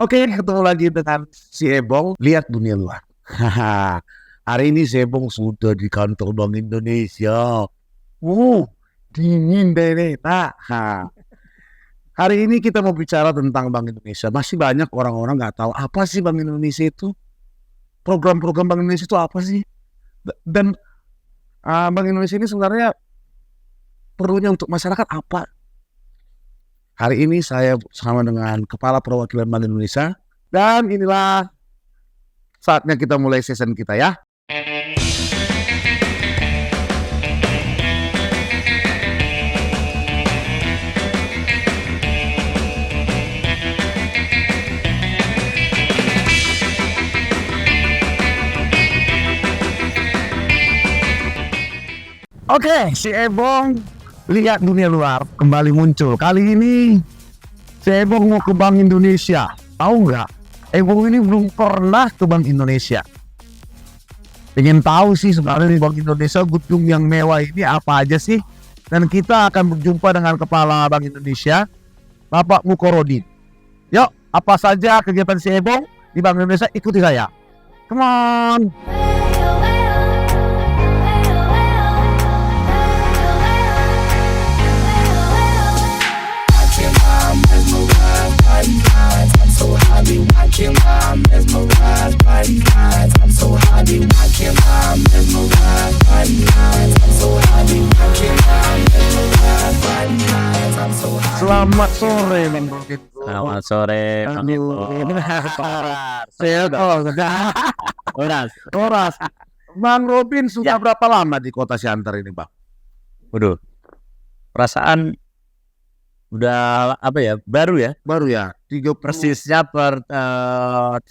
Oke, ketemu lagi dengan si Ebong. Lihat dunia luar. Hari ini si Ebong sudah di kantor Bank Indonesia. Dingin deh nih. Hari ini kita mau bicara tentang Bank Indonesia. Masih banyak orang-orang nggak tahu apa sih Bank Indonesia itu. Program-program Bank Indonesia itu apa sih? Dan Bank Indonesia ini sebenarnya perlunya untuk masyarakat apa? Hari ini saya bersama dengan Kepala Perwakilan Bank Indonesia. Dan inilah saatnya kita mulai season kita ya. Oke, si Ebong lihat dunia luar kembali muncul. Kali ini si Ebong mau ke Bank Indonesia. Tahu nggak? Ebong ini belum pernah ke Bank Indonesia. Pengen tahu sih sebenarnya di Bank Indonesia gedung yang mewah ini apa aja sih? Dan kita akan berjumpa dengan Kepala Bank Indonesia, Bapak Mukorodin. Yuk, apa saja kegiatan si Ebong di Bank Indonesia? Ikuti saya. Come on. Selamat sore, Bang Robin. Selamat sore, Bang Oras. Bang Robin sudah berapa lama di Kota Siantar ini, Bang? Waduh, perasaan udah baru ya? Baru ya, Persisnya 31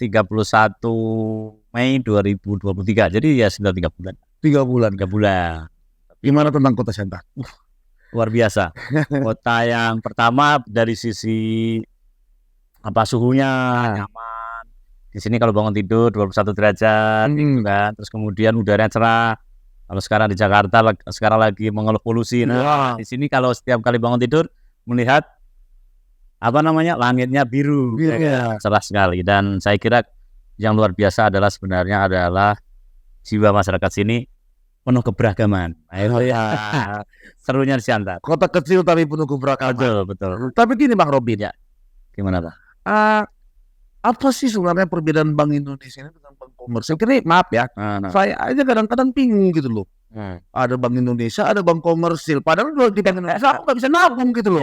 Mei 2023. Jadi ya sudah 3 bulan. 3 bulan. 3 bulan. Gimana tentang Kota Siantar? Luar biasa. Kota yang pertama dari sisi suhunya nyaman. Di sini kalau bangun tidur 21 derajat kan. Terus kemudian udaranya cerah. Kalau sekarang di Jakarta sekarang lagi mengeluh polusi. Nah, di sini kalau setiap kali bangun tidur melihat langitnya biru. Cerah sekali. Dan saya kira yang luar biasa sebenarnya adalah jiwa masyarakat sini penuh keberagaman. Serunya di Siantar. Kota kecil tapi penuh keberagaman. Betul. Tapi gini Bang Robin ya. Gimana Pak? Apa sih sebenarnya perbedaan Bank Indonesia ini dengan bank komersil? Kini maaf ya, saya aja kadang-kadang bingung gitu loh. Ada Bank Indonesia, ada bank komersil. Padahal kalau di Bank Indonesia aku nggak bisa nabung gitu loh.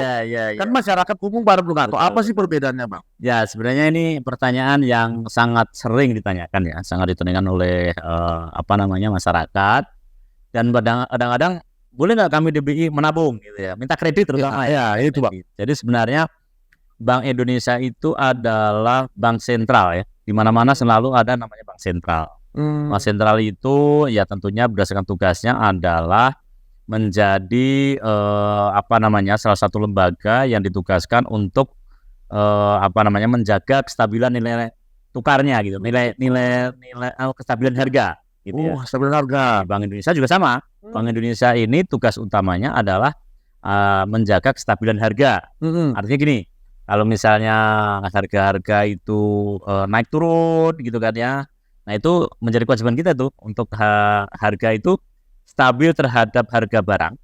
Kan masyarakat umum pada belum tahu. Apa sih perbedaannya Bang? Ya sebenarnya ini pertanyaan yang sangat sering ditanyakan ya, sangat ditanyakan oleh masyarakat. Dan kadang-kadang boleh nggak kami DBI menabung gitu ya, minta kredit terutama ya itu Bang. Jadi sebenarnya Bank Indonesia itu adalah bank sentral ya, di mana-mana selalu ada namanya bank sentral. Bank sentral itu ya tentunya berdasarkan tugasnya adalah menjadi salah satu lembaga yang ditugaskan untuk menjaga kestabilan nilai tukarnya gitu, nilai kestabilan harga. Gitu ya. Stabilan harga. Bank Indonesia juga sama. Bank Indonesia ini tugas utamanya adalah menjaga kestabilan harga. Artinya gini, kalau misalnya harga-harga itu naik turun gitu kan ya, nah itu menjadi kewajiban kita tuh untuk harga itu stabil terhadap harga barang,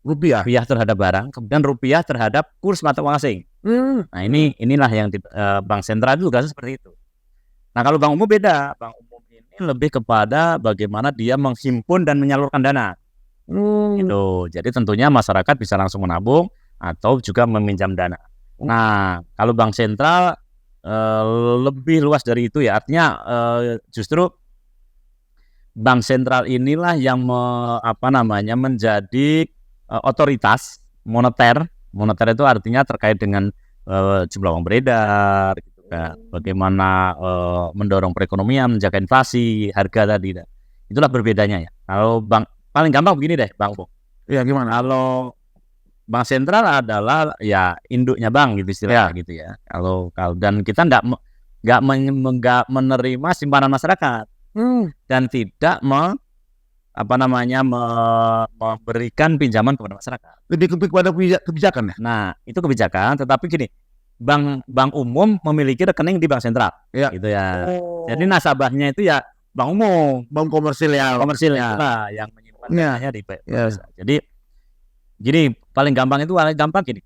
rupiah terhadap barang, kemudian rupiah terhadap kurs mata uang asing. Nah inilah yang bank sentral itu tugasnya seperti itu. Nah kalau bank umum beda, bank umum ini lebih kepada bagaimana dia menghimpun dan menyalurkan dana. Gitu. Jadi tentunya masyarakat bisa langsung menabung atau juga meminjam dana. Nah kalau bank sentral lebih luas dari itu ya, artinya justru bank sentral inilah yang menjadi otoritas moneter. Moneter itu artinya terkait dengan jumlah uang beredar. Bagaimana mendorong perekonomian, menjaga inflasi, harga tadi. Itulah berbedanya ya. Kalau bank paling gampang begini deh, Bang. Iya gimana? Kalau bank sentral adalah ya induknya bank gitu istilahnya gitu ya. Kalau dan kita enggak menerima simpanan masyarakat dan tidak memberikan pinjaman kepada masyarakat. Lebih kepada kebijakan ya? Nah, itu kebijakan, tetapi gini, bank umum memiliki rekening di bank sentral. Iya. Gitu ya. Oh. Jadi nasabahnya itu ya bank umum, bank komersil ya. komersil Ya. itulah yang menyimpan Iya. dananya di bank. Iya. Jadi gini, paling gampang gini.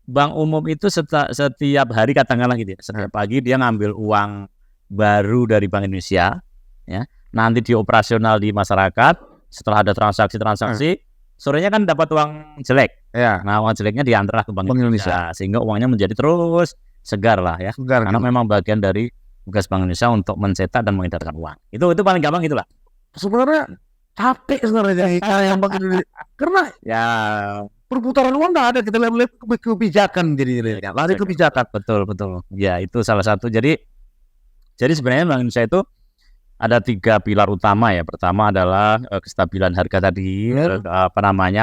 Bank umum itu setiap hari katakanlah gitu ya, setiap pagi dia ngambil uang baru dari Bank Indonesia, ya. Nanti dioperasional di masyarakat. Setelah ada transaksi, sorenya kan dapat uang jelek. Ya. Nah, uang jeleknya diantar ke Bank Indonesia, sehingga uangnya menjadi terus segar lah ya. Segar, karena memang bagian dari tugas Bank Indonesia untuk mencetak dan mengedarkan uang. Itu paling gampang itulah. Sebenarnya capek sebenarnya yang Bank Indonesia. Karena Ya, perputaran uang nggak ada, kita lihat kebijakan jadi lari kebijakan. betul. Ya, itu salah satu. Jadi sebenarnya Bank Indonesia itu ada 3 pilar utama ya. Pertama adalah kestabilan harga tadi,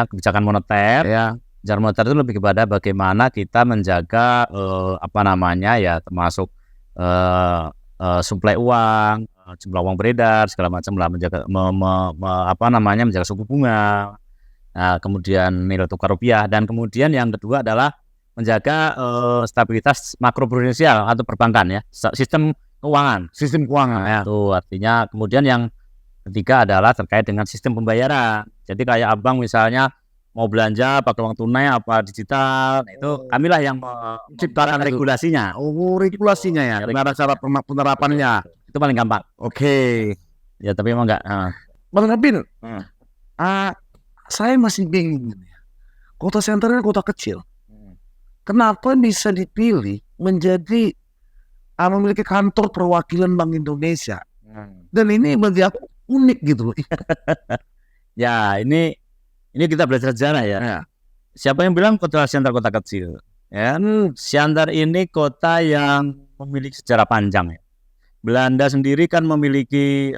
kebijakan moneter. Ya. Kebijakan moneter itu lebih kepada bagaimana kita menjaga termasuk suplai uang, jumlah uang beredar segala macam lah, menjaga menjaga suku bunga. Nah, kemudian nilai tukar rupiah, dan kemudian yang kedua adalah menjaga stabilitas makroprudensial atau perbankan ya, sistem keuangan. Ya, itu artinya. Kemudian yang ketiga adalah terkait dengan sistem pembayaran. Jadi kayak abang misalnya mau belanja pakai uang tunai apa digital, nah, itu kamilah yang menciptakan regulasinya. Regulasinya ya, gimana cara penerapannya. Itu paling gampang. Oke. Ya, tapi emang enggak. Bang Napin, saya masih bingung. Kota senternya kota kecil. Kenapa bisa dipilih menjadi memiliki kantor perwakilan Bank Indonesia? Dan ini bagi aku unik gitu loh. Ya, ini kita belajar sejarah ya. Siapa yang bilang kota Siantar kota kecil? Ya, Siantar ini kota yang memiliki sejarah panjang ya. Belanda sendiri kan memiliki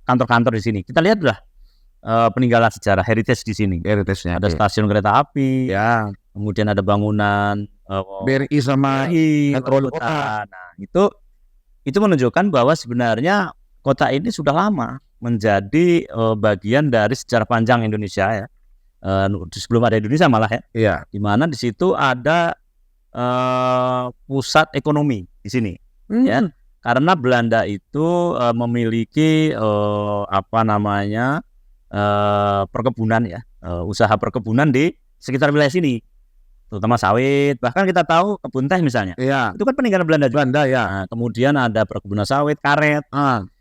kantor-kantor di sini. Kita lihatlah peninggalan sejarah heritage di sini. Heritage-nya. Ada stasiun kereta api, Ya. kemudian ada bangunan BRI sama metro kota. Nah, itu menunjukkan bahwa sebenarnya kota ini sudah lama menjadi bagian dari sejarah panjang Indonesia ya. Sebelum ada Indonesia malah ya. Iya. Di mana di situ ada pusat ekonomi di sini. Ya. Karena Belanda itu memiliki perkebunan ya, usaha perkebunan di sekitar wilayah sini, terutama sawit. Bahkan kita tahu kebun teh misalnya. Iya. Itu kan peninggalan Belanda juga. ya. Nah, kemudian ada perkebunan sawit, karet.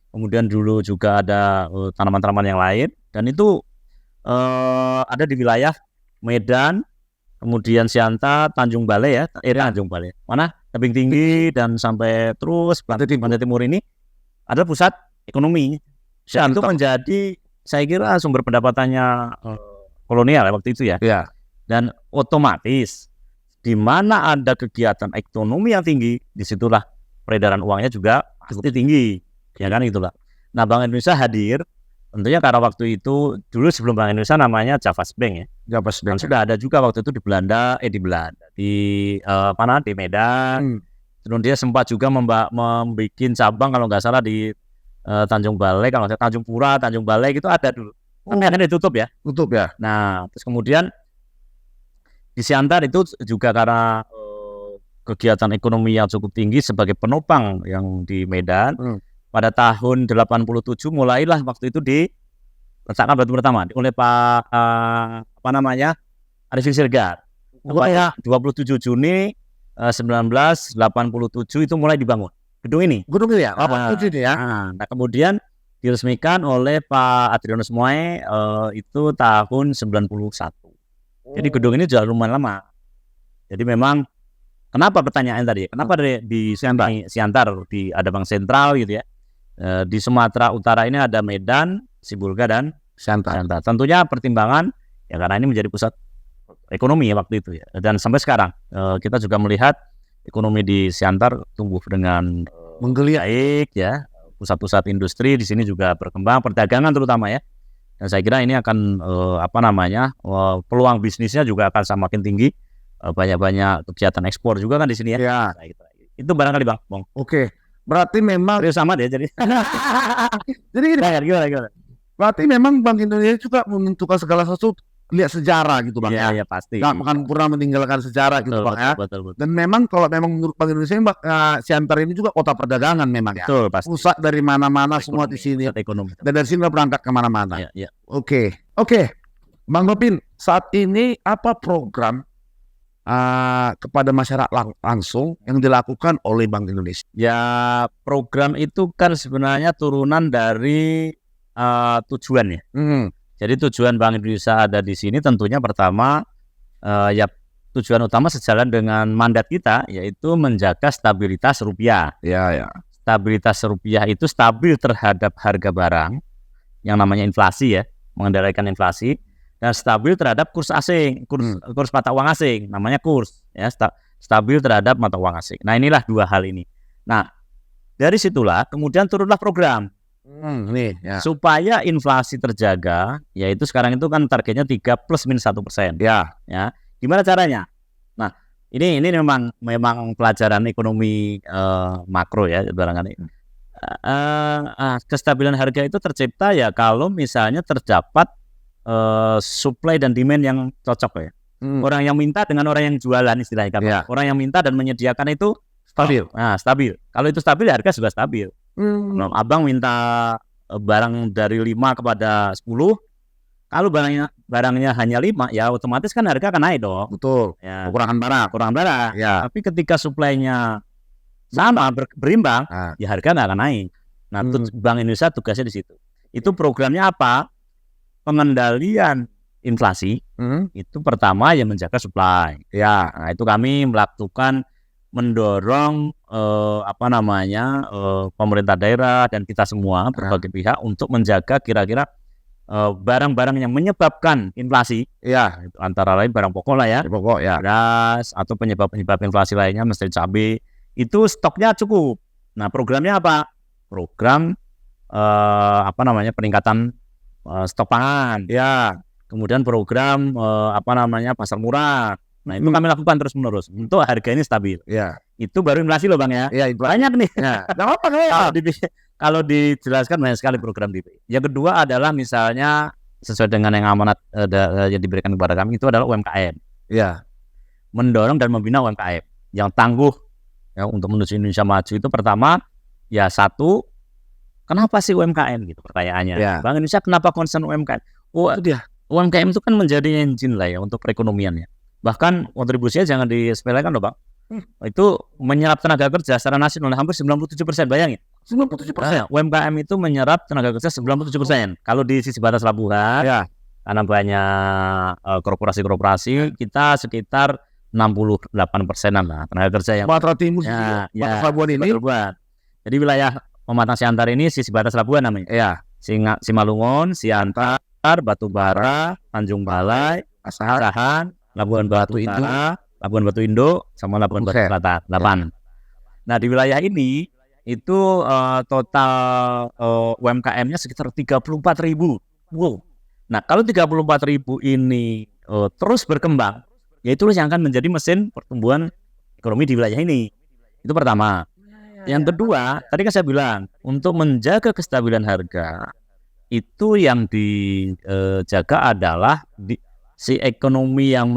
Kemudian dulu juga ada tanaman-tanaman yang lain, dan itu ada di wilayah Medan, kemudian Siantar, Tanjung Balai ya, Tanjung Balai. Mana? Tebing Tinggi dan sampai terus Pantai Timur ini adalah pusat ekonomi. Dan itu menjadi, saya kira, sumber pendapatannya kolonial ya, waktu itu ya. Iya. Dan otomatis di mana ada kegiatan ekonomi yang tinggi, disitulah peredaran uangnya juga pasti tinggi. Ya kan, itulah. Nah, Bank Indonesia hadir tentunya karena waktu itu dulu sebelum Bank Indonesia namanya Javas Bank ya. Javas Bank sudah ada juga waktu itu di Medan. Terus dia sempat juga membuat cabang kalau nggak salah di Tanjung Balai, kalau Tanjung Pura, Tanjung Balai gitu ada dulu. Akhirnya ditutup ya. Tutup ya. Nah, terus kemudian di Siantar itu juga karena kegiatan ekonomi yang cukup tinggi sebagai penopang yang di Medan. Pada tahun 87 mulailah waktu itu diletakkan batu pertama oleh Pak Arifin Siregar. 27 Juni 1987 itu mulai dibangun gedung ini. Gedung ini ya? Nah, kemudian diresmikan oleh Pak Adrianus Moe itu tahun 91. Jadi gedung ini sudah lumayan lama. Jadi memang, kenapa pertanyaan tadi? Kenapa di Siantar ada bank sentral gitu ya? Di Sumatera Utara ini ada Medan, Sibolga dan Siantar. Tentunya pertimbangan ya karena ini menjadi pusat ekonomi ya waktu itu ya. Dan sampai sekarang kita juga melihat ekonomi di Siantar tumbuh dengan menggeliat baik ya. Pusat-pusat industri di sini juga berkembang, perdagangan terutama ya. Dan saya kira ini akan peluang bisnisnya juga akan semakin tinggi. Banyak-banyak kegiatan ekspor juga kan di sini ya. Nah, itu barangkali Bang. Oke. Berarti memang sama deh jadi. Jadi gimana? Berarti memang Bank Indonesia juga menentukan segala sesuatu lihat sejarah gitu Bang ya. Iya pasti. Nggak akan pernah meninggalkan sejarah gitu Bang ya. Betul. Dan memang kalau memang menurut Bank Indonesia Siantar ini juga kota perdagangan memang ya. Betul, pasti. Pusat dari mana-mana semua di sini. Pusat ekonomi. Dan dari sini berangkat kemana-mana. Iya. Oke, Bang Nopin, saat ini apa program kepada masyarakat langsung yang dilakukan oleh Bank Indonesia? Ya, program itu kan sebenarnya turunan dari tujuan ya. Jadi tujuan Bank Indonesia ada di sini tentunya pertama ya tujuan utama sejalan dengan mandat kita, yaitu menjaga stabilitas rupiah. Ya. Stabilitas rupiah itu stabil terhadap harga barang yang namanya inflasi ya, mengendalikan inflasi, dan stabil terhadap kurs asing, kurs mata uang asing, namanya kurs ya, stabil terhadap mata uang asing. Nah, inilah dua hal ini. Nah, dari situlah kemudian turunlah program supaya inflasi terjaga, yaitu sekarang itu kan targetnya 3 ± 1%. Ya. Gimana caranya? Nah, ini memang pelajaran ekonomi makro ya barangkali. Kestabilan harga itu tercipta ya kalau misalnya terdapat supply dan demand yang cocok ya. Orang yang minta dengan orang yang jualan istilahnya kan. Orang yang minta dan menyediakan itu stabil. Stabil. Kalau itu stabil, harga juga stabil. Abang minta barang dari 5 kepada 10, kalau barangnya hanya 5, ya otomatis kan harga akan naik dong. Betul. Ya. Kekurangan barang. Ya. Tapi ketika suplainya sama berimbang, ya harga nggak akan naik. Nah, Bank Indonesia tugasnya di situ. Itu programnya apa? Pengendalian inflasi. Itu pertama ya menjaga supply. Ya, nah itu kami mendorong pemerintah daerah dan kita semua berbagai pihak untuk menjaga kira-kira barang-barang yang menyebabkan inflasi. Ya, itu antara lain barang pokok lah ya. Pokok ya. Beras atau penyebab inflasi lainnya, mesti cabai. Itu stoknya cukup. Nah, programnya apa? Program peningkatan stok pangan. Ya. Kemudian program pasar murah. Nah, itu kami lakukan terus-menerus untuk harga ini stabil. Ya. Itu baru inflasi loh Bang ya. Iya, banyak nih. Ya. Kalau dijelaskan banyak sekali program DP. Yang kedua adalah misalnya sesuai dengan yang amanat yang diberikan kepada kami itu adalah UMKM. Ya. Mendorong dan membina UMKM yang tangguh ya untuk menuju Indonesia maju. Itu pertama ya, satu, kenapa sih UMKM gitu pertanyaannya. Ya. Bank Indonesia kenapa concern UMKM? Itu dia. UMKM itu kan menjadi engine lah ya untuk perekonomiannya. Bahkan kontribusinya jangan disepelekan loh Bang. Itu menyerap tenaga kerja secara nasional hampir 97%, bayangin. 97%. UMKM itu menyerap tenaga kerja 97%. Kalau di sisi batas pelabuhan, ya, karena banyak korporasi-korporasi, kita sekitar 68%-an lah tenaga kerja yang Sumatera Timur batas pelabuhan ini. Jadi wilayah Pematang Siantar ini sisi batas pelabuhan namanya. Ya, Simalungun, Siantar, Batubara, Tanjung Balai, Asahan, Labuan Batu Utara, Labuan Batu Indo, sama Labuan Batu Selatan, 8. Nah, di wilayah ini itu total UMKM-nya sekitar 34.000. Wow. Nah, kalau 34.000 ini terus berkembang, ya itulah yang akan menjadi mesin pertumbuhan ekonomi di wilayah ini. Itu pertama. Yang kedua, tadi kan saya bilang untuk menjaga kestabilan harga itu yang dijaga adalah si ekonomi yang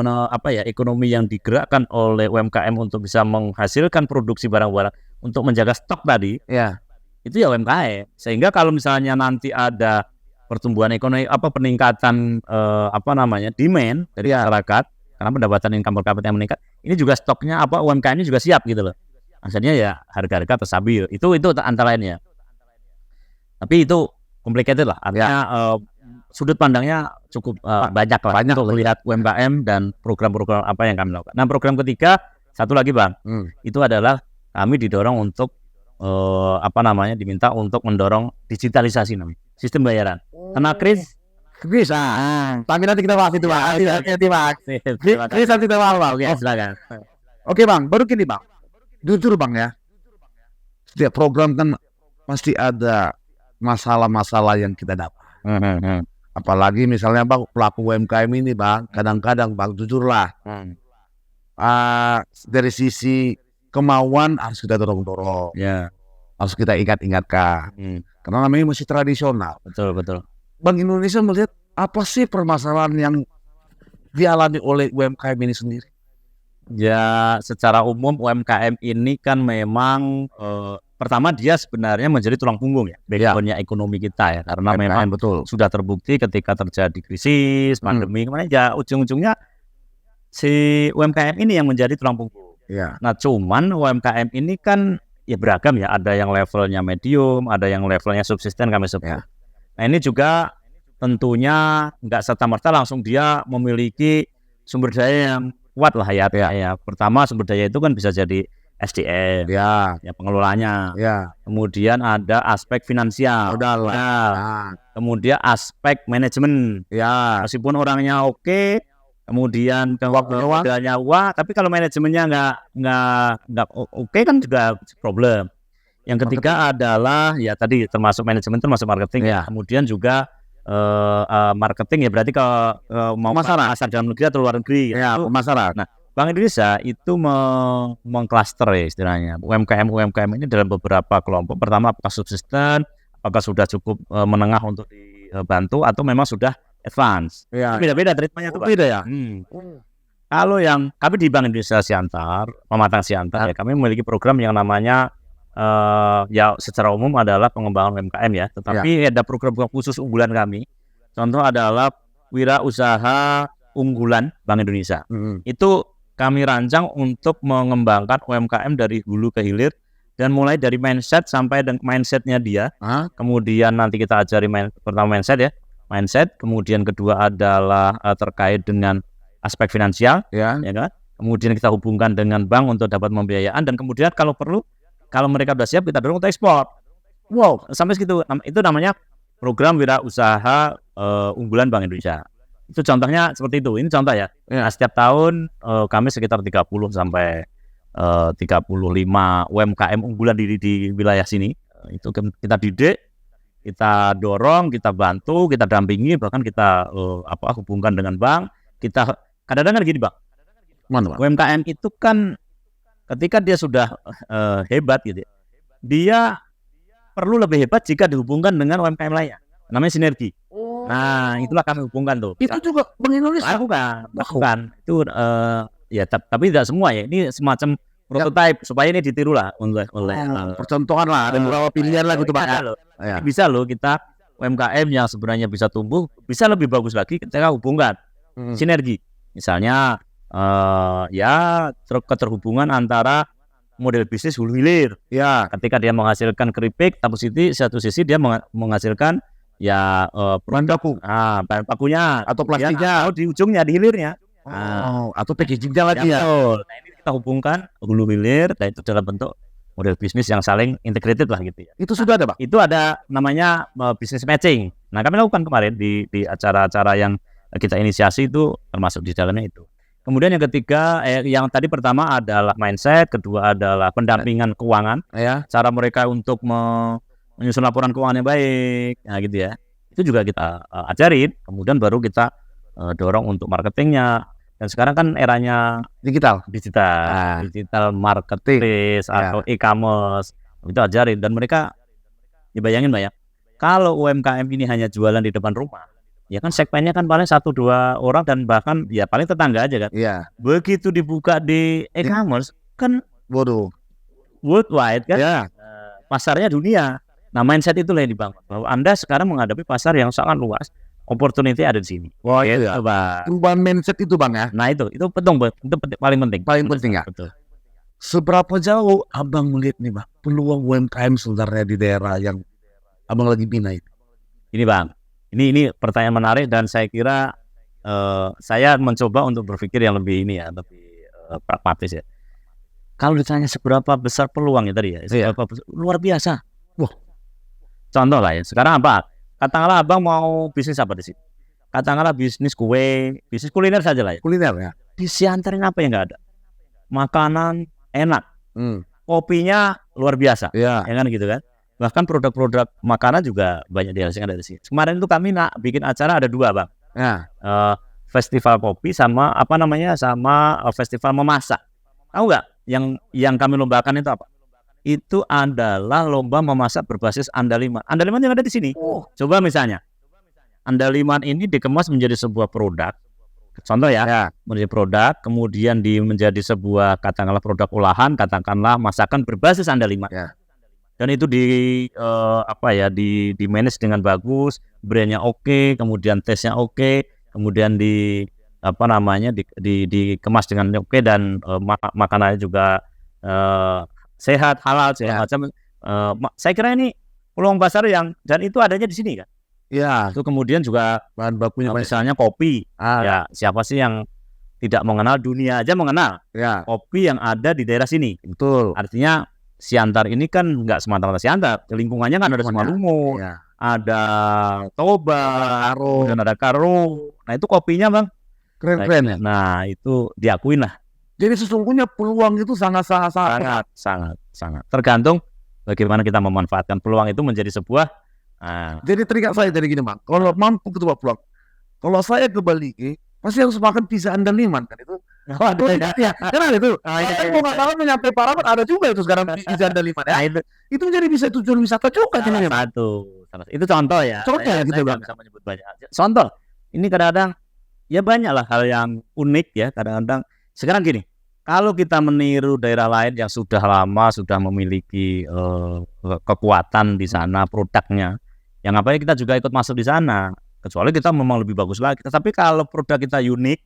ekonomi yang digerakkan oleh UMKM untuk bisa menghasilkan produksi barang-barang untuk menjaga stok tadi. Ya. Itu ya UMKM. Sehingga kalau misalnya nanti ada pertumbuhan ekonomi peningkatan demand dari masyarakat karena pendapatan income per kapita yang meningkat, ini juga stoknya UMKM ini juga siap gitu loh. Akhirnya ya harga-harga terstabil. Itu antara lainnya. Tapi itu complicated lah. Artinya sudut pandangnya cukup banyak untuk melihat UMKM dan program-program apa yang kami lakukan. Nah, program ketiga satu lagi Bang, itu adalah kami didorong untuk diminta untuk mendorong digitalisasi namanya sistem bayaran. Karena Kris, tapi nanti kita bahas itu Bang. Kris nanti kita bahas Bang. Oke, silakan. Oke Bang, baru gini Bang. Jujur Bang ya, setiap program kan pasti ada masalah-masalah yang kita dapat. Apalagi misalnya Bang pelaku UMKM ini Bang, kadang-kadang Bang jujurlah dari sisi kemauan harus kita dorong-dorong, harus kita ingat-ingatkan, karena namanya masih tradisional. Betul. Bank Indonesia melihat apa sih permasalahan yang dialami oleh UMKM ini sendiri? Ya, secara umum UMKM ini kan memang pertama dia sebenarnya menjadi tulang punggung ya, backbone-nya ekonomi kita ya, karena memang betul. sudah terbukti ketika terjadi krisis, pandemi kemarin ya ujung-ujungnya si UMKM ini yang menjadi tulang punggung. Ya. Nah, cuman UMKM ini kan ya beragam ya, ada yang levelnya medium, ada yang levelnya subsisten kami sebut. Ya. Nah, ini juga tentunya nggak serta-merta langsung dia memiliki sumber daya yang kuat lah ya. Ya. Pertama sumber daya itu kan bisa jadi SDM, Ya. ya pengelolanya. Ya. Kemudian ada aspek finansial, Modal. kemudian aspek manajemen. Ya. Meskipun orangnya oke, kemudian modalnya wah, tapi kalau manajemennya nggak oke kan juga problem. Yang ketiga adalah ya tadi termasuk manajemen, termasuk marketing. Ya. Kemudian juga marketing ya berarti kalau mau pasar dalam negeri atau luar negeri. Ya, pemasaran. Nah, Bank Indonesia itu mengklaster ya istilahnya UMKM ini dalam beberapa kelompok. Pertama, apakah subsisten, apakah sudah cukup menengah untuk dibantu atau memang sudah advance. Ya. Beda-beda treatmentnya tuh. Beda ya. Kalau yang kami di Bank Indonesia Siantar, Pematang Siantar ya, kami memiliki program yang namanya ya secara umum adalah pengembangan UMKM ya. Tetapi ada program-program khusus unggulan kami. Contoh adalah wirausaha unggulan Bank Indonesia. Itu kami rancang untuk mengembangkan UMKM dari hulu ke hilir dan mulai dari mindset sampai dengan mindsetnya dia. Kemudian nanti kita ajari pertama mindset ya, kemudian kedua adalah terkait dengan aspek finansial, ya kan? Kemudian kita hubungkan dengan bank untuk dapat pembiayaan dan kemudian kalau perlu, kalau mereka sudah siap kita dorong untuk ekspor. Wow, sampai segitu. Itu namanya program wirausaha unggulan Bank Indonesia. Itu contohnya seperti itu. Ini contoh ya. Nah, setiap tahun kami sekitar 30 sampai 35 UMKM unggulan di wilayah sini. Itu kita didik, kita dorong, kita bantu, kita dampingi, bahkan kita hubungkan dengan bank. Kita kadang-kadang gini, Bang. Mana, Bang? UMKM itu kan ketika dia sudah hebat gitu ya, dia perlu lebih hebat jika dihubungkan dengan UMKM lainnya. Namanya sinergi. Nah, itulah kami hubungkan tuh. Itu juga Bank Indonesia. Bukan. Itu ya tapi tidak semua ya. Ini semacam prototype supaya ini ditiru lah oleh percontohan lah, ada beberapa pilihan lah gitu, Pak. Bisa loh kita UMKM yang sebenarnya bisa tumbuh, bisa lebih bagus lagi ketika hubungkan sinergi. Misalnya ya keterhubungan antara model bisnis hulu hilir. Ya, ketika dia menghasilkan keripik, satu sisi dia menghasilkan ya bahan baku, bahan bakunya atau plastiknya, atau di ujungnya di hilirnya, atau packagingnya lagi ya. Nah, ini kita hubungkan hulu hilir, dan itu dalam bentuk model bisnis yang saling integrated lah gitu ya. Itu sudah ada, Pak? Itu ada namanya business matching. Nah, kami lakukan kemarin di acara-acara yang kita inisiasi itu termasuk di dalamnya itu. Kemudian yang ketiga, yang tadi pertama adalah mindset, kedua adalah pendampingan keuangan, cara mereka untuk menyusun laporan keuangan yang baik, nah gitu ya. Itu juga kita ajarin, kemudian baru kita dorong untuk marketingnya. Dan sekarang kan eranya digital marketplace atau e-commerce, itu ajarin. Dan mereka, dibayangin Mbak ya, kalau UMKM ini hanya jualan di depan rumah, ya kan segmennya kan paling 1-2 orang dan bahkan ya paling tetangga aja kan. Iya. Begitu dibuka di e-commerce kan worldwide kan. Pasarnya dunia. Nah, mindset itulah yang dibangun bahwa Anda sekarang menghadapi pasar yang sangat luas, opportunity ada di sini. Wah, itu ya. Perubahan mindset itu, Bang ya. Nah, itu paling penting. Paling penting ya. Betul. Seberapa jauh Abang melihat nih, Bang, peluang UMKM sebenarnya di daerah yang Abang lagi bina ini? Ini, Bang. Ini pertanyaan menarik dan saya kira saya mencoba untuk berpikir yang lebih lebih pragmatis ya. Kalau ditanya seberapa besar peluangnya tadi ya, luar biasa. Wah. Contoh lah ya, sekarang apa? Katakanlah Abang mau bisnis apa di sini? Katakanlah bisnis kue, bisnis kuliner saja lah ya. Kuliner ya. Di Siantar apa yang nggak ada? Makanan enak, kopinya luar biasa, ya kan gitu kan? Bahkan produk-produk makanan juga banyak dihasilkan dari sini. Kemarin itu kami bikin acara ada 2 Bang. Festival kopi sama sama festival memasak. Tahu nggak? Yang kami lombakan itu apa? Itu adalah lomba memasak berbasis andaliman. Andaliman yang ada di sini. Coba misalnya, andaliman ini dikemas menjadi sebuah produk contoh ya, menjadi produk, kemudian menjadi sebuah katakanlah produk olahan, katakanlah masakan berbasis andaliman. Ya. Dan itu di manage dengan bagus, brandnya oke, kemudian taste-nya oke, kemudian dikemas dengan oke, dan makanannya juga sehat, halal, segala macam. Saya kira ini peluang pasar dan itu adanya di sini kan. Ya. Itu kemudian juga Bahan bakunya misalnya kopi. Ya, siapa sih yang tidak mengenal, dunia aja mengenal kopi yang ada di daerah sini. Betul. Artinya Siantar ini kan nggak semata-mata Siantar, lingkungannya kan ada Simalungun, ada Toba, dan ada Karo. Nah itu kopinya bang, keren ya. Nah itu diakuin lah. Jadi sesungguhnya peluang itu sangat. Tergantung bagaimana kita memanfaatkan peluang itu menjadi sebuah. Jadi teringat saya dari gini bang, kalau mampu ketemu peluang, kalau saya ke Bali, pasti harus makan pizza andaliman kan itu. Karena itu. Mau nggak tahu menyampai Parapat ada juga itu sekarang pizza andaliman ya. Itu jadi bisa tujuan wisata juga. Itu contoh ya. Contohnya gitu bang. Bisa menyebut banyak. Contoh, ini kadang-kadang ya banyak lah hal yang unik ya. Kadang-kadang sekarang gini, kalau kita meniru daerah lain yang sudah lama sudah memiliki kekuatan di sana produknya, yang apa ya kita juga ikut masuk di sana. Kecuali kita memang lebih bagus lagi. Tapi kalau produk kita unik,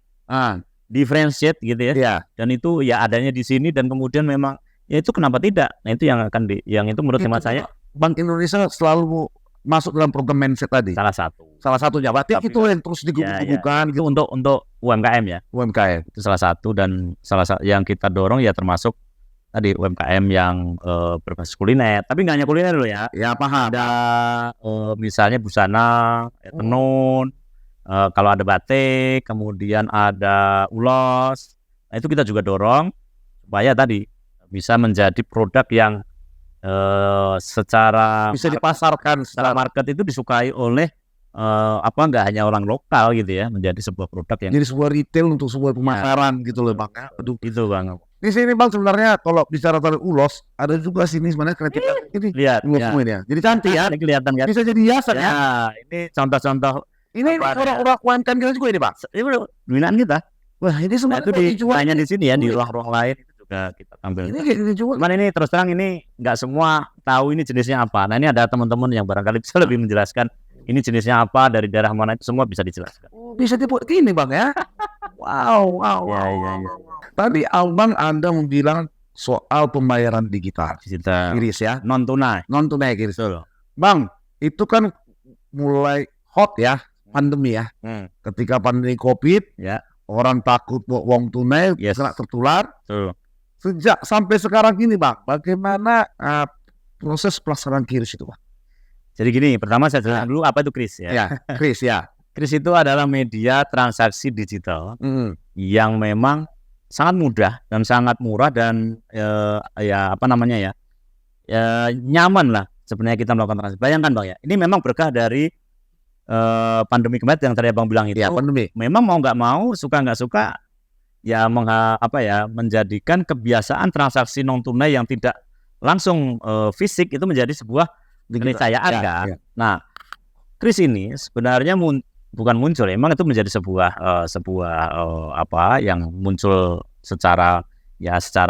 differentiate gitu ya, dan itu ya adanya di sini dan kemudian memang ya itu kenapa tidak? Nah itu yang yang itu menurut hemat saya Bank Indonesia selalu masuk dalam program mindset tadi. Salah satunya. Berarti itu yang terus digunakan gitu untuk UMKM ya. UMKM itu salah satu, dan yang kita dorong ya termasuk tadi UMKM yang berbasis kuliner. Tapi nggak hanya kuliner loh ya. Ya paham. Ada misalnya busana, tenun. Kalau ada batik, kemudian ada ulos, nah itu kita juga dorong supaya tadi bisa menjadi produk yang secara bisa dipasarkan, secara market itu disukai oleh nggak hanya orang lokal gitu ya, menjadi sebuah produk yang jadi sebuah retail untuk sebuah pemasaran gitu loh bang. Aduh itu bang. Di sini bang sebenarnya kalau bicara tentang ulos ada juga sini sebenarnya kreatif ini. Lihat ya. Jadi cantik ya. Kelihatan kan. Bisa jadi hiasan ya. Ini contoh-contoh. Ini orang-orang UMKM kita juga ini bang. Ini binaan kita. Wah ini semua itu hanya di sini ya, di ruang-ruang lain itu juga kita tampil. Ini kayak dijual. Cuman ini terus terang ini nggak semua tahu ini jenisnya apa. Nah ini ada teman-teman yang barangkali bisa lebih menjelaskan ini jenisnya apa, dari daerah mana, itu semua bisa dijelaskan. Bisa dibuat gini bang ya. Wow. Ya. Tadi abang Anda bilang soal pembayaran digital. Kiris ya. Non tunai kiris. Bang, itu kan mulai hot ya. Pandemi ya, ketika pandemi COVID, orang takut uang tunai kena tertular. Sejak sampai sekarang ini, bang, bagaimana proses pelaksanaan KRIS itu, bang? Jadi gini, pertama saya jelaskan dulu apa itu KRIS ya. KRIS ya. KRIS itu adalah media transaksi digital yang memang sangat mudah dan sangat murah dan nyaman lah sebenarnya kita melakukan transaksi. Bayangkan bang ya, ini memang berkah dari pandemi kemarin yang tadi abang bilang itu. Ya, pandemi. Memang mau nggak mau, suka nggak suka, ya menjadikan kebiasaan transaksi non tunai yang tidak langsung fisik itu menjadi sebuah keniscayaan kan. Ya. Nah, KRIS ini sebenarnya bukan muncul, emang itu menjadi sebuah yang muncul secara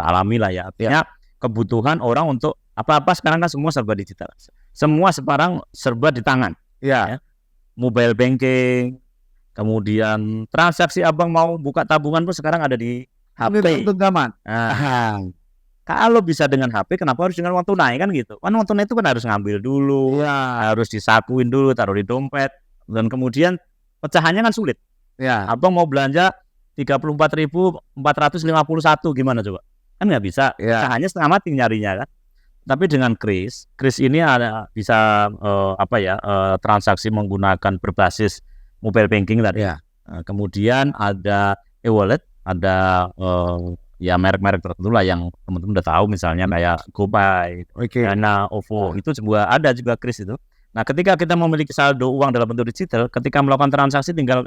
alami lah ya. Artinya kebutuhan orang untuk apa-apa sekarang kan semua serba digital. Semua sekarang serba di tangan. Ya. Mobile banking, kemudian transaksi abang mau buka tabungan pun sekarang ada di HP. Genggaman. Kalau bisa dengan HP, kenapa harus dengan uang tunai kan gitu? Kan uang tunai itu kan harus ngambil dulu, harus disakuin dulu, taruh di dompet, dan kemudian pecahannya kan sulit. Ya. Abang mau belanja 34.451 gimana coba? Kan nggak bisa. Pecahannya setengah mati nyarinya kan. Tapi dengan KRIS ini bisa transaksi menggunakan berbasis mobile banking tadi. Kemudian ada e-wallet, ada merek-merek tertentu lah yang teman-teman udah tahu, misalnya kayak GoPay, Dana, OVO, itu juga ada juga KRIS itu. Nah, ketika kita memiliki saldo uang dalam bentuk digital, ketika melakukan transaksi tinggal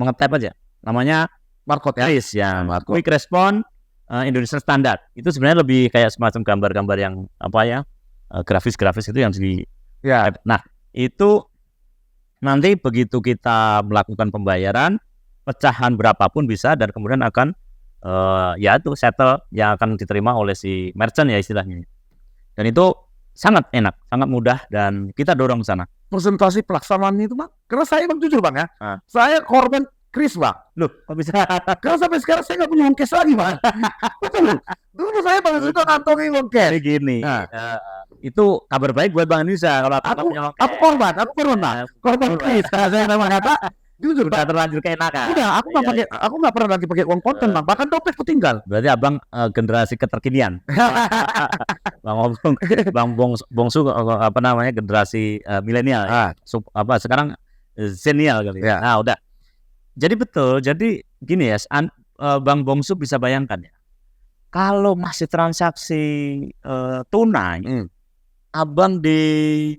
mengetap aja. Namanya barcode ya. KRIS ya, Quick Response Indonesia Standard. Itu sebenarnya lebih kayak semacam gambar-gambar yang grafis-grafis itu yang nah itu nanti begitu kita melakukan pembayaran pecahan berapapun bisa, dan kemudian akan ya itu settle yang akan diterima oleh si merchant ya istilahnya. Dan itu sangat enak, sangat mudah, dan kita dorong ke sana. Presentasi pelaksanaan itu bang, karena saya bang jujur bang ya, saya korban kris bang. Loh, kok bisa? Karena sampai sekarang saya nggak punya uang cash lagi bang. Betul. Dulu saya bang suka kantongi uang cash. Jadi gini, itu kabar baik buat Bank Indonesia kalau aku korban bang, korban kris. Saya memang kata jujur udah terlanjur keenakan. Udah, aku nggak pernah lagi pakai uang konten bang, bahkan dompet ketinggal. Berarti abang generasi keterkinian. Bang Bongsu apa namanya generasi milenial. Sekarang zenial kali. Ya. Nah udah. Jadi betul. Jadi gini ya, Bang Bongsu bisa bayangkan ya. Kalau masih transaksi tunai, abang di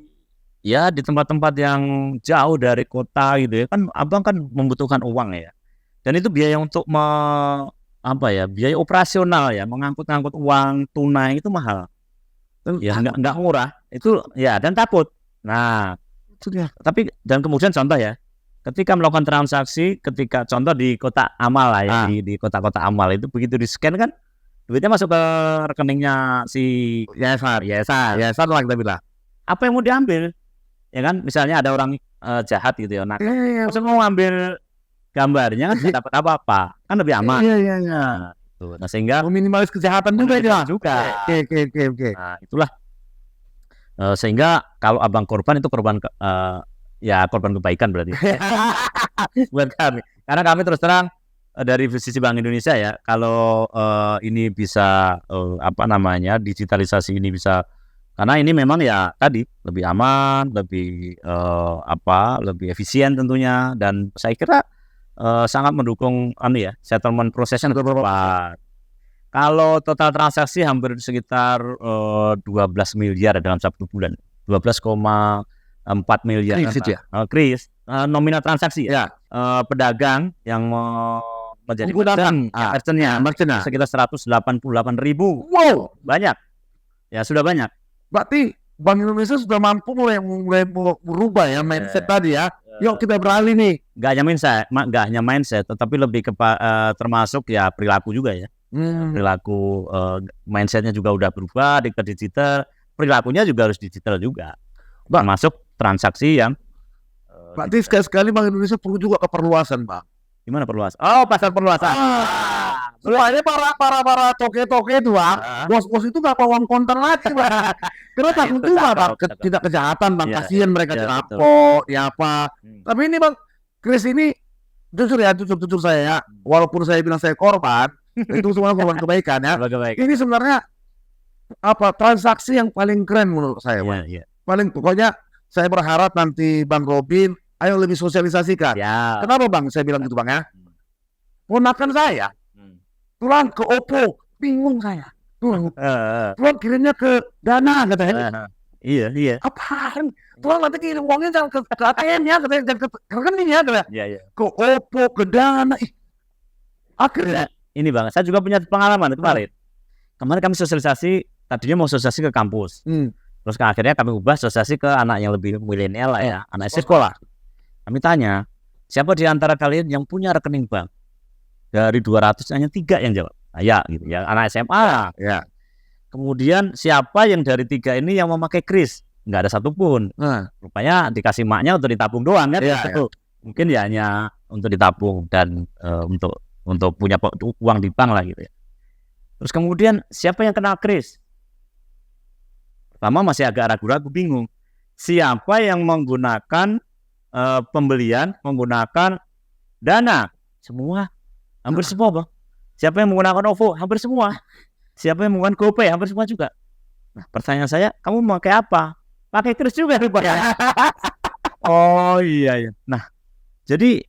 tempat-tempat yang jauh dari kota gitu ya, kan abang kan membutuhkan uang ya. Dan itu biaya untuk biaya operasional ya, mengangkut uang tunai itu mahal. Ya enggak murah. Itu ya, dan takut. Nah, tapi dan kemudian contoh ya, ketika melakukan transaksi, ketika contoh di kota amal lah ya, di kota-kota amal itu begitu di-scan kan duitnya masuk ke rekeningnya si yayasan lah kita bilang. Apa yang mau diambil? Ya kan, misalnya ada orang jahat gitu ya. Nah, maksud mau ngambil gambarnya kan tidak dapat apa-apa. Kan lebih aman. Iya. Nah, sehingga minimalis kejahatan juga. Oke. Nah, itulah sehingga kalau abang korban itu korban korban kebaikan berarti. Buat kami. Karena kami terus terang dari sisi Bank Indonesia ya, kalau ini bisa digitalisasi ini bisa, karena ini memang ya tadi lebih aman, lebih lebih efisien tentunya, dan saya kira sangat mendukung settlement prosesnya cepat. Kalau total transaksi hampir sekitar 12 miliar dalam satu bulan, 12,4 miliar. Kris nominal transaksi ya. Pedagang yang menjadi merchant sekitar 188.000. Wow, banyak. Ya sudah banyak. Berarti Bank Indonesia sudah mampu mulai merubah ya mindset tadi ya. Yuk kita beralih nih. Gak hanya mindset, tetapi lebih ke termasuk ya perilaku juga ya. Perilaku mindsetnya juga udah berubah ke digital. Perilakunya juga harus digital juga. Termasuk transaksi yang. Berarti sekali-sekali Bank Indonesia perlu juga keperluasan, Bang. Gimana perluasan? Oh, pasar perluasan. Soalnya para toke-toke itu, Bang, bos-bos itu nggak bawa uang konten lagi, Bang. Karena takut juga, Bang, tidak kejahatan, Bang. Kasihan mereka dirampok, ya apa. Tapi ini, Bang, Kris ini jujur saya ya, walaupun saya bilang saya korban, itu semua korban kebaikan ya. Ini sebenarnya transaksi yang paling keren menurut saya, Bang. Paling pokoknya saya berharap nanti Bang Robin ayo lebih sosialisasikan. Kenapa Bang? Saya bilang gitu Bang ya. Ponakan saya pulang ke Oppo, bingung saya. Pulang kirimnya ke Dana katanya. Iya. Apaan? Pulang nanti kirim uangnya jangan ke ATM ya, katanya jangan ke rekening ya, katanya. Iya. Ke Oppo, ke Dana. Akhirnya ini Bang, saya juga punya pengalaman kemarin. Kemarin kami sosialisasi, tadinya mau sosialisasi ke kampus. Terus akhirnya kami ubah sosialisasi ke anak yang lebih milenial lah ya, anak sekolah. Kami tanya, siapa di antara kalian yang punya rekening bank? Dari 200 hanya 3 yang jawab. Nah, ya gitu ya, anak SMA. Ya. Kemudian siapa yang dari 3 ini yang memakai kris? Nggak ada satupun. Rupanya dikasih maknya untuk ditabung doang kan? Mungkin ya hanya untuk ditabung dan untuk punya uang di bank lah gitu ya. Terus kemudian siapa yang kenal kris? Pertama masih agak ragu-ragu, bingung. Siapa yang menggunakan pembelian menggunakan Dana? Semua, hampir semua Bang. Siapa yang menggunakan OVO? Hampir semua. Siapa yang menggunakan GoPay? Hampir semua juga. Nah, pertanyaan saya, kamu memakai apa? Pakai kris juga rupanya. Oh iya. Nah, jadi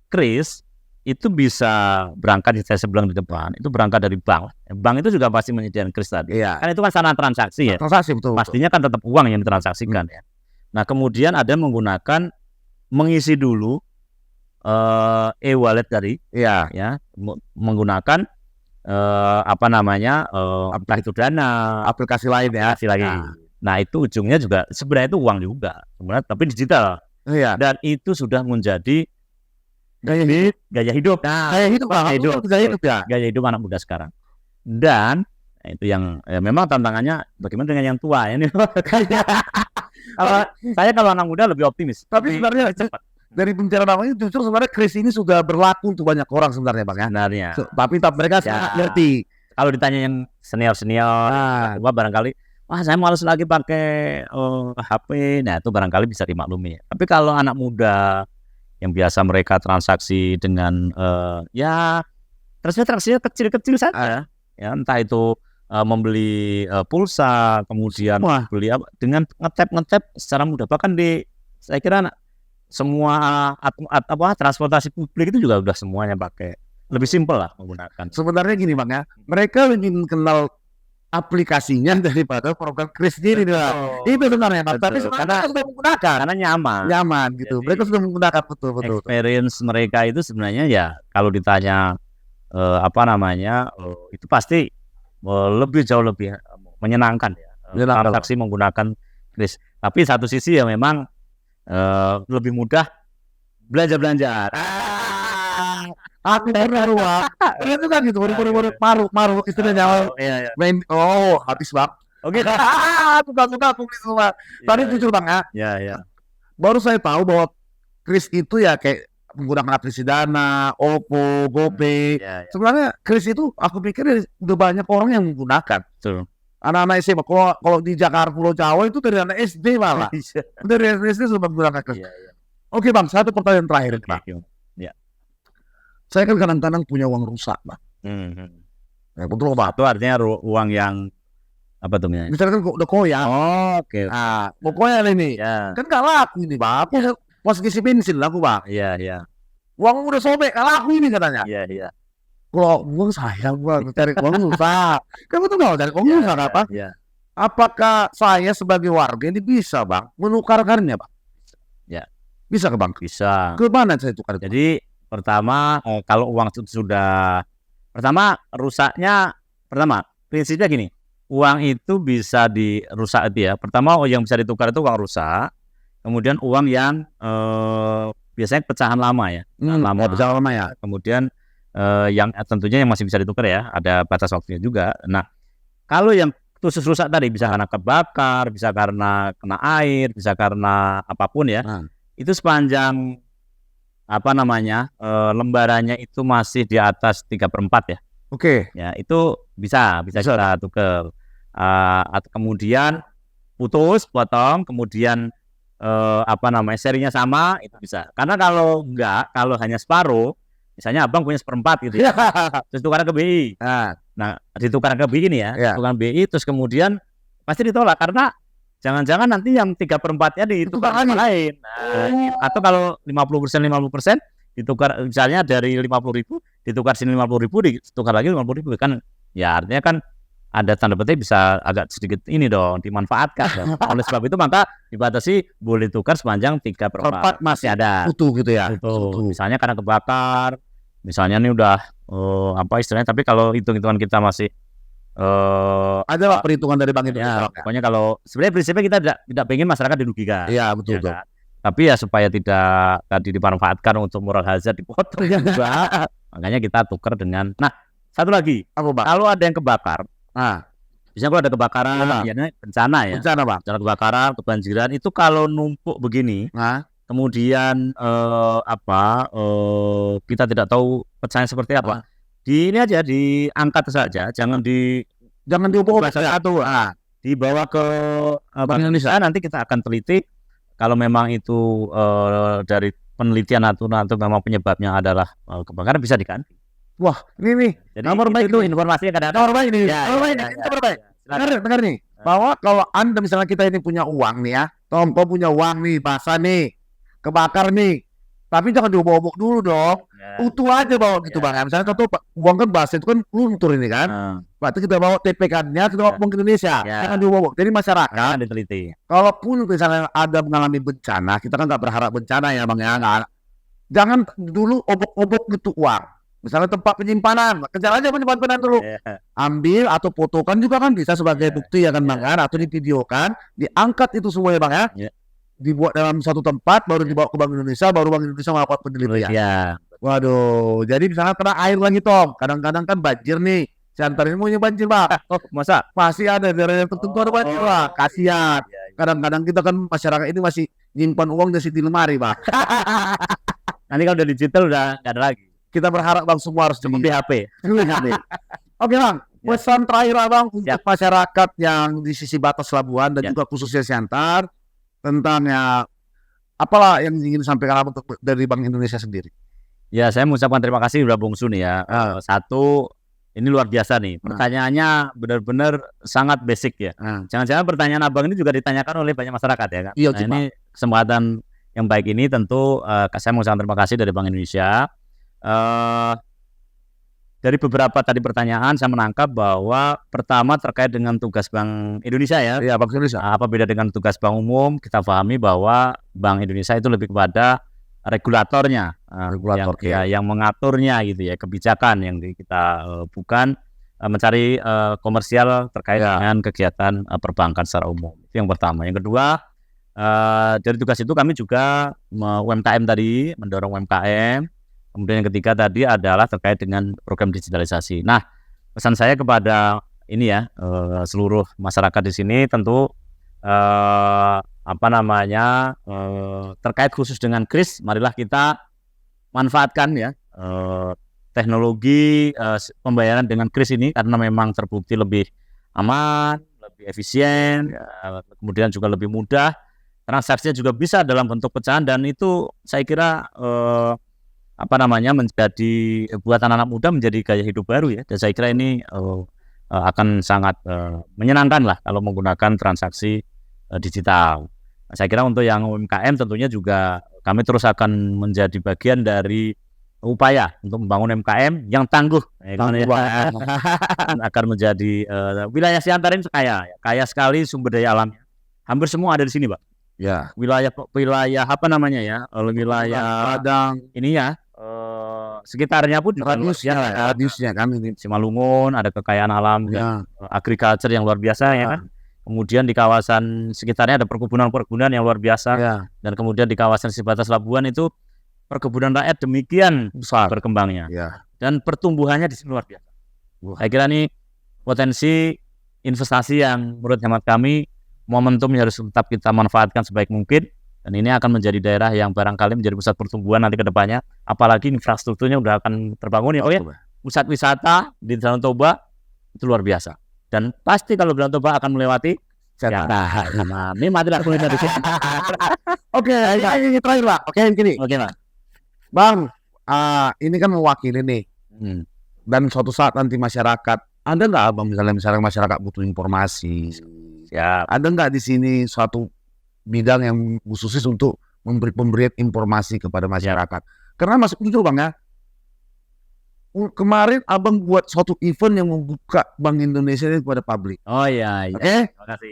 kris itu bisa berangkat, saya bilang di depan, itu berangkat dari bank. Bank itu juga pasti menyediakan kris tadi. Kan itu kan sarana transaksi ya. Transaksi betul. Pastinya kan tetap uang yang ditransaksikan ya. Nah, kemudian ada mengisi dulu e-wallet tadi, ya, menggunakan entah itu Dana, aplikasi lain ya, Nah, itu ujungnya juga sebenarnya itu uang juga, sebenarnya tapi digital. Dan itu sudah menjadi gaya hidup. Nah, Gaya hidup, gaya hidup ya. Gaya hidup anak muda sekarang. Dan itu yang memang tantangannya bagaimana dengan yang tua ini. Kalau anak muda lebih optimis. Tapi sebenarnya cepat. Dari pembicaraan awal ini justru sebenarnya kris ini sudah berlaku untuk banyak orang sebenarnya bang ya. Sebenarnya. Tapi mereka sangat ngerti. Kalau ditanya yang senior, gua barangkali, saya malas lagi pakai HP. Nah itu barangkali bisa dimaklumi. Tapi kalau anak muda yang biasa mereka transaksi dengan ya transaksinya kecil-kecil saja, ya entah itu membeli pulsa, kemudian beli apa dengan ngetap secara mudah. Bahkan saya kira semua transportasi publik itu juga udah semuanya pakai, lebih simpel lah menggunakan. Sebenarnya gini bang ya, mereka ingin kenal aplikasinya daripada program kris ini. Itu sebenarnya bang. Tapi sebenarnya sudah menggunakan karena nyaman gitu. Jadi, mereka sudah menggunakan betul. Experience mereka itu sebenarnya ya kalau ditanya itu pasti jauh lebih menyenangkan ya. Transaksi menggunakan kris. Tapi satu sisi ya memang lebih mudah belanja. Aku baru itu kan gitu, baru istilahnya main. Habis bang. Oke. Suka aku beli semua. Tadi jujur bang ya. Baru saya tahu bahwa kris itu ya kayak menggunakan aplikasi Dana, Oppo, GoPay. Sebenarnya kris itu aku pikir udah banyak orang yang menggunakan. Betul. Anak-anak SMA, kalau di Jakarta Pulau Jawa itu dari anak SD malah. Dari SD sudah menggunakan kris. Oke bang, satu pertanyaan terakhir bang. Saya kan kadang-kadang punya uang rusak bang. Ya, betul bang. Itu artinya uang yang apa tuh? Misalnya kan udah koyak. Oke. Nah, pokoknya ini kan gak laku ini bang. Pas ngisi bensin laku bang. Iya. Uang udah sobek, gak laku ini katanya. Iya. Kalau uang sayang bang, cari uang susah. Kamu tuh nggak cari uang susah apa? Apakah saya sebagai warga ini bisa bang menukarkannya bang? Ya. Bisa ke bang? Bisa. Ke mana saya tukar? Jadi pertama kalau uang sudah prinsipnya gini, uang itu bisa dirusak itu ya. Pertama yang bisa ditukar itu uang rusak, kemudian uang yang biasanya pecahan lama ya, pecahan lama ya. Kemudian yang tentunya yang masih bisa ditukar ya, ada batas waktunya juga. Nah, kalau yang khusus rusak tadi bisa karena kebakar, bisa karena kena air, bisa karena apapun ya. Itu sepanjang lembarannya itu masih di atas 3/4 ya. Oke. Ya, itu bisa kita tukar. Atau kemudian potong, kemudian serinya sama, itu bisa. Karena kalau hanya separuh, misalnya abang punya 1/4 gitu ya, terus tukaran ke BI. Nah, ditukaran ke BI ini ya, tukaran BI, terus kemudian pasti ditolak karena jangan-jangan nanti yang 3/4-nya ditukar sama lain. Atau kalau 50% ditukar, misalnya dari 50.000 ditukar sini 50.000, ditukar lagi 50.000 kan, ya artinya kan ada tanda petik bisa agak sedikit ini dong dimanfaatkan. Oleh sebab itu maka dibatasi boleh tukar sepanjang 3/4 masih ada utuh gitu ya. Utuh. Misalnya karena kebakar, misalnya ini udah istilahnya, tapi kalau hitung-hitungan kita masih ada lah perhitungan dari bank itu. Ya, pokoknya kalau sebenarnya prinsipnya kita tidak pengen masyarakat dirugikan. Iya betul. Kan? Tapi ya supaya tidak tadi dimanfaatkan untuk moral hazard dipotong juga. Makanya kita tukar dengan. Nah, satu lagi. Apa bang? Kalau ada yang kebakar. Misalnya kalau ada kebakaran, bencana ya. Bencana bang. Bencana kebakaran, kebanjiran itu kalau numpuk begini, kemudian kita tidak tahu pecahnya seperti apa. Ini aja diangkat saja, jangan diubah satu. Dibawa ke Bank Indonesia, nanti kita akan teliti. Kalau memang itu dari penelitian atau memang penyebabnya adalah kebakaran, bisa diganti. Wah, ini jadi nomor baik itu informasinya kadang-kadang. Nomor baik ini. Nomor baik. Dengar nih. Bahwa kalau Anda misalnya kita ini punya uang nih ya, Tompo punya uang nih, basah nih, kebakar nih. Tapi jangan diobok-obok dulu dong. Utuh aja bawa gitu bang. Misalnya contoh uang kan basah itu kan luntur ini kan. Berarti kita bawa TPK-nya, kita bawa ke Indonesia. Jangan diobok-obok. Jadi masyarakat diteliti. Kalaupun misalnya ada mengalami bencana, kita kan nggak berharap bencana ya bang ya. Jangan dulu obok-obok gitu uang. Misalnya tempat penyimpanan, kejar aja penyimpanan dulu. Ambil atau fotokan juga kan bisa sebagai bukti ya kan bang kan, atau divideokan, diangkat itu semuanya bang ya. dibuat dalam satu tempat, baru dibawa ke Bank Indonesia, baru Bank Indonesia melakukan penelitian. Iya. Waduh, jadi misalnya kena air lagi Tom, kadang-kadang kan banjir nih. Siantar ini maunya banjir Pak. Oh, masa? Pasti ada daerah yang tertentu ada banjir Pak. Kasihan. Kadang-kadang kita kan masyarakat ini masih nyimpan uang di lemari Pak. Nanti kalau udah digital udah nggak ada lagi. Kita berharap Bang semua harus Seperti HP. Oke Bang, pesan terakhir Bang untuk Siap. masyarakat yang di sisi batas Labuan dan juga khususnya Siantar tentang ya apalah yang ingin disampaikan Abang dari Bank Indonesia sendiri. Ya, saya mengucapkan terima kasih udah Bung Sun ya. Satu, ini luar biasa nih. Pertanyaannya benar-benar sangat basic ya. Jangan-jangan pertanyaan Abang ini juga ditanyakan oleh banyak masyarakat ya kan. Iya, Nah, ini kesempatan yang baik ini tentu saya mengucapkan terima kasih dari Bank Indonesia. Dari beberapa tadi pertanyaan saya menangkap bahwa pertama terkait dengan tugas Bank Indonesia ya. Iya, Bank Indonesia. Apa beda dengan tugas bank umum? Kita pahami bahwa Bank Indonesia itu lebih kepada regulatornya, yang mengaturnya gitu ya, kebijakan yang kita bukan mencari komersial terkait dengan kegiatan perbankan secara umum. Itu yang pertama. Yang kedua, dari tugas itu kami juga UMKM tadi, mendorong UMKM. Kemudian yang ketiga tadi adalah terkait dengan program digitalisasi. Nah, pesan saya kepada ini ya, seluruh masyarakat di sini tentu terkait khusus dengan kris, marilah kita manfaatkan ya teknologi pembayaran dengan kris ini karena memang terbukti lebih aman, lebih efisien, kemudian juga lebih mudah, transaksinya juga bisa dalam bentuk pecahan dan itu saya kira menjadi buat anak-anak muda menjadi gaya hidup baru ya, dan saya kira ini akan sangat menyenangkan lah kalau menggunakan transaksi digital. Saya kira untuk yang UMKM tentunya juga kami terus akan menjadi bagian dari upaya untuk membangun UMKM yang tangguh. Akan menjadi wilayah Siantar ini kaya sekali sumber daya alamnya. Hampir semua ada di sini, Pak. Ya. Wilayah Padang ini ya. Sekitarnya pun radiusnya kami Simalungun ada kekayaan alam ya. Agriculture yang luar biasa ya kan. Kemudian di kawasan sekitarnya ada perkebunan yang luar biasa dan kemudian di kawasan sebatas Labuan itu perkebunan rakyat demikian besar berkembangnya dan pertumbuhannya di sini luar biasa. Saya kira ini potensi investasi yang menurut hemat kami momentumnya harus tetap kita manfaatkan sebaik mungkin. Dan ini akan menjadi daerah yang barangkali menjadi pusat pertumbuhan nanti ke depannya. Apalagi infrastrukturnya udah akan terbangun ya. Oh ya, pusat wisata di Danau Toba itu luar biasa. Dan pasti kalau Danau Toba akan melewati Jakarta. Ini matilah kuliner di sini. Oke, ini terakhir Pak. Oke, Pak. Bang, ini kan mewakili nih. Dan suatu saat nanti masyarakat, ada nggak Bang misalnya masyarakat butuh informasi? Ya, ada nggak di sini suatu bidang yang khusus untuk pemberian informasi kepada masyarakat? Karena masuk jujur Bang ya, kemarin Abang buat suatu event yang membuka Bank Indonesia ini kepada publik. Oh iya. Oke. Terima kasih.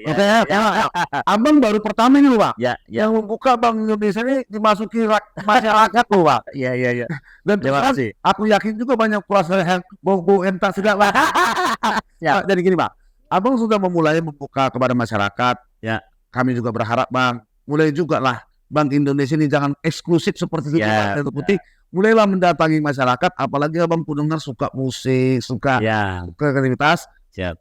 Abang baru pertama ini loh Pak. Ya. Yang membuka Bank Indonesia ini dimasuki masyarakat loh Pak. Iya. Dan terima kasih. Aku yakin juga banyak pelaksanaan yang bau entas sudah Pak. Jadi gini Pak, Abang sudah memulai membuka kepada masyarakat. Ya. Kami juga berharap Bang, mulai juga lah Bank Indonesia ini jangan eksklusif seperti itu Pak. Putih. Mulailah mendatangi masyarakat, apalagi Abang pendengar suka musik, suka kreativitas.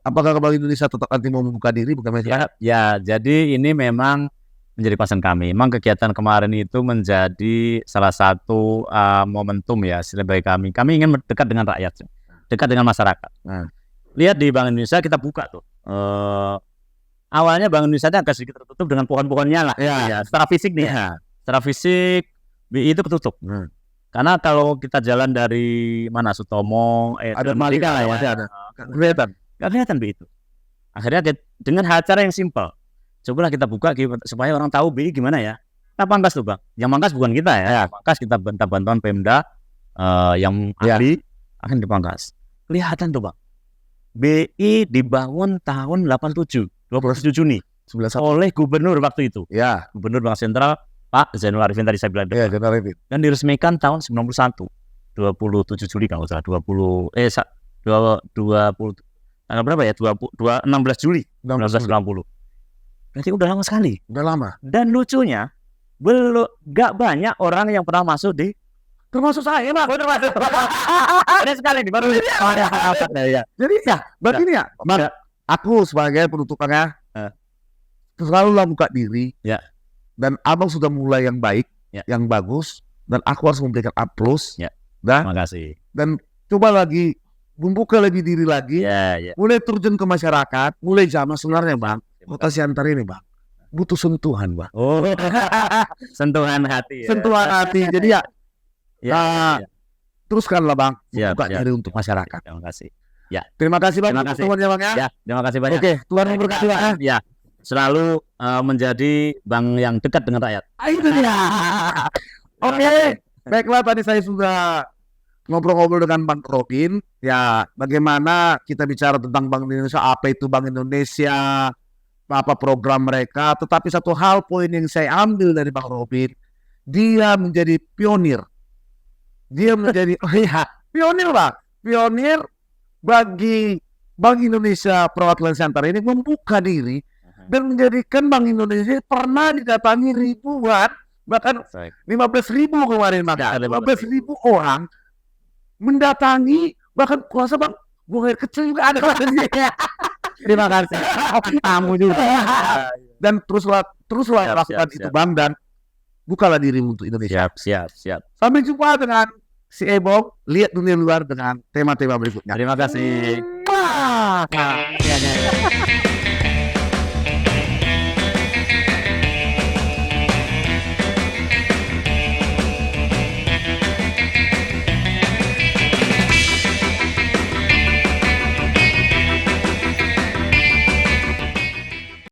Apakah Bank Indonesia tetap nanti mau membuka diri bukan masyarakat? Ya, jadi ini memang menjadi pesan kami. Memang kegiatan kemarin itu menjadi salah satu momentum ya bagi kami. Kami ingin dekat dengan rakyat, dekat dengan masyarakat. Lihat di Bank Indonesia kita buka tuh. Awalnya Bank Indonesia agak sedikit tertutup dengan pohon-pohonnya lah. Ya, secara fisik nih. Secara fisik BI itu tertutup. Karena kalau kita jalan dari mana Sutomo, ada Malika lah ya, ada. Kelihatan BI itu. Akhirnya dengan acara yang simpel, cobalah kita buka supaya orang tahu BI gimana ya. Kita pangkas tuh Bang. Yang pangkas bukan kita ya. Pangkas kita bantuan Pemda yang ahli akan dipangkas. Kelihatan tuh Bang. BI dibangun tahun 27 Juni oleh gubernur waktu itu. Ya, gubernur Bank Sentral Pak Zainul Arifin tadi saya bilang. Dan diresmikan tahun 91 27 Juli kalau salah 20 tanggal berapa ya? 16 Juli 1990. Berarti udah lama sekali. Udah lama. Dan lucunya, gak banyak orang yang pernah masuk di. Termasuk saya, Bang. Termasuk. Ada sekali di baru. Ya. Jadi ya, begini ya, Bang. Aku sebagai penutupannya selalu buka diri. Ya. Dan abang sudah mulai yang baik, Ya. yang bagus, dan aku harus memberikan aplaus. Ya. Dah. Terima kasih. Dan coba lagi membuka lebih diri lagi. Ya, ya. Mulai terjun ke masyarakat, mulai zaman sebenarnya, Bang. Kota Siantar ini, Bang, butuh sentuhan, Bang. Oh, sentuhan hati. Sentuhan hati. Jadi ya, Ya. teruskanlah, Bang, Siap, buka siap. diri untuk masyarakat. Terima kasih. Terima kasih, Bang. Terima kasih. Teman-teman, Bang, ya. Ya, terima kasih banyak. Oke, Tuhan memberkati, Bang. Ya, selalu menjadi bank yang dekat dengan rakyat. Itu dia. Oke, baiklah, tadi saya sudah ngobrol-ngobrol dengan Bang Robin. Ya, bagaimana kita bicara tentang Bank Indonesia, apa itu Bank Indonesia, apa program mereka. Tetapi satu hal poin yang saya ambil dari Bang Robin, dia menjadi pionir. Dia menjadi pionir, Bang. Pionir bagi Bank Indonesia Perwakilan Siantar ini membuka diri dan menjadikan Bank Indonesia pernah didatangi ribuan, bahkan 15.000 kemarin, maka 15.000 orang mendatangi, bahkan kuasa, Bang, buang air kecil juga ada. Terima kasih. Tamu juga. Dan teruslah lakukan itu, Bang, dan bukalah dirimu untuk Indonesia. Siap. Sampai jumpa dengan si Ebong, lihat dunia luar dengan tema-tema berikutnya. Terima kasih. Wah.